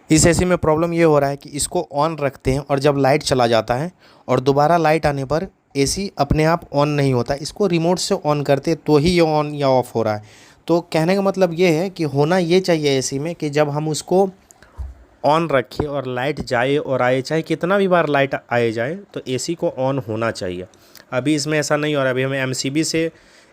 इस एसी में प्रॉब्लम ये हो रहा है कि इसको ऑन रखते हैं और जब लाइट चला जाता है और दोबारा लाइट आने पर एसी अपने आप ऑन नहीं होता, इसको रिमोट से ऑन करते तो ही ये ऑन या ऑफ़ हो रहा है। तो कहने का मतलब ये है कि होना ये चाहिए एसी में कि जब हम उसको ऑन रखें और लाइट जाए और आए, चाहे कितना भी बार लाइट आए जाए, तो एसी को ऑन होना चाहिए। अभी इसमें ऐसा नहीं हो रहा। अभी हमें एमसीबी से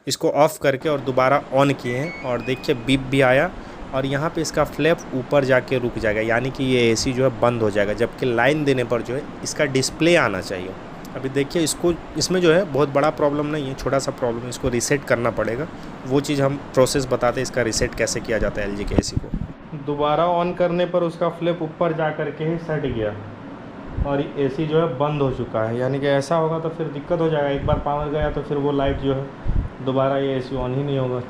इसको ऑफ़ करके और दोबारा ऑन किए हैं और देखिए बीप भी आया और यहाँ पे इसका फ्लैप ऊपर जाके रुक जाएगा, यानी कि ये एसी जो है बंद हो जाएगा। जबकि लाइन देने पर जो है इसका डिस्प्ले आना चाहिए। अभी देखिए इसमें जो है बहुत बड़ा प्रॉब्लम नहीं है, छोटा सा प्रॉब्लम है, इसको रीसेट करना पड़ेगा। वो चीज़ हम प्रोसेस बताते हैं इसका रीसेट कैसे किया जाता है एलजी के एसी को। दोबारा ऑन करने पर उसका फ्लैप ऊपर जा करके ही सट गया और एसी जो है बंद हो चुका है। यानी कि ऐसा होगा तो फिर दिक्कत हो जाएगा। एक बार पावर गया तो फिर वो लाइट जो है दोबारा ये एसी ऑन ही नहीं होगा।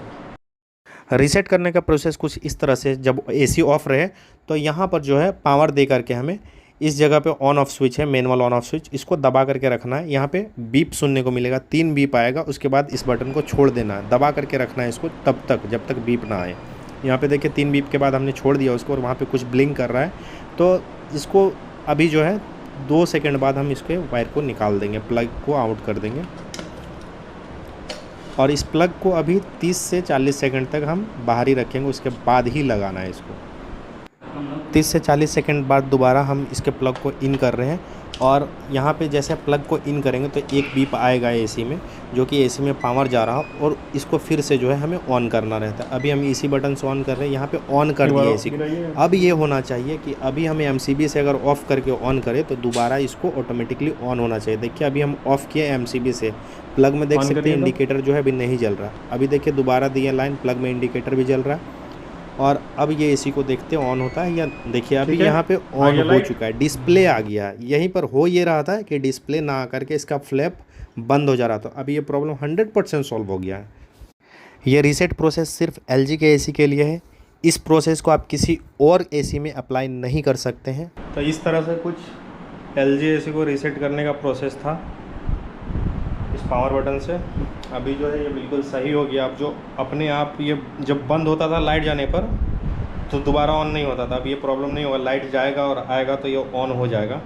रीसेट करने का प्रोसेस कुछ इस तरह से, जब एसी ऑफ रहे तो यहाँ पर जो है पावर दे करके हमें इस जगह पे ऑन ऑफ स्विच है, मैनुअल ऑन ऑफ स्विच, इसको दबा करके रखना है। यहाँ पे बीप सुनने को मिलेगा, 3 बीप आएगा, उसके बाद इस बटन को छोड़ देना है, दबा करके रखना है इसको तब तक जब तक बीप ना आए। यहाँ पे देखिए 3 बीप के बाद हमने छोड़ दिया उसको और वहाँ पे कुछ ब्लिंक कर रहा है। तो इसको अभी जो है 2 सेकंड बाद हम इसके वायर को निकाल देंगे, प्लग को आउट कर देंगे और इस प्लग को अभी 30 से 40 सेकंड तक हम बाहर ही रखेंगे, उसके बाद ही लगाना है इसको। 30 से 40 सेकंड बाद दोबारा हम इसके प्लग को इन कर रहे हैं और यहाँ पे जैसे प्लग को इन करेंगे तो एक बीप आएगा एसी में, जो कि एसी में पावर जा रहा हो और इसको फिर से जो है हमें ऑन करना रहता है। अभी हम इसी बटन से ऑन कर रहे हैं, यहाँ पे ऑन कर दिया एसी को। अब ये होना चाहिए कि अभी हमें एमसीबी से अगर ऑफ़ करके ऑन करें तो दोबारा इसको ऑटोमेटिकली ऑन होना चाहिए। देखिए अभी हम ऑफ़ किए एमसीबी से, प्लग में देख सकते हैं इंडिकेटर जो है अभी नहीं जल रहा। अभी देखिए दोबारा दिए लाइन, प्लग में इंडिकेटर भी जल रहा है और अब ये एसी को देखते हैं ऑन होता है या। देखिए अभी यहाँ पे ऑन हो चुका है, डिस्प्ले आ गया। यहीं पर हो ये रहा था कि डिस्प्ले ना आकर के इसका फ्लैप बंद हो जा रहा था। अभी ये प्रॉब्लम 100% सॉल्व हो गया है। ये रीसेट प्रोसेस सिर्फ एलजी के एसी के लिए है। इस प्रोसेस को आप किसी और एसी में अप्लाई नहीं कर सकते हैं। तो इस तरह से कुछ एलजी एसी को रीसेट करने का प्रोसेस था इस पावर बटन से। अभी जो है ये बिल्कुल सही हो गया। अब जो अपने आप ये जब बंद होता था लाइट जाने पर तो दोबारा ऑन नहीं होता था। अब ये प्रॉब्लम नहीं होगा, लाइट जाएगा और आएगा तो ये ऑन हो जाएगा।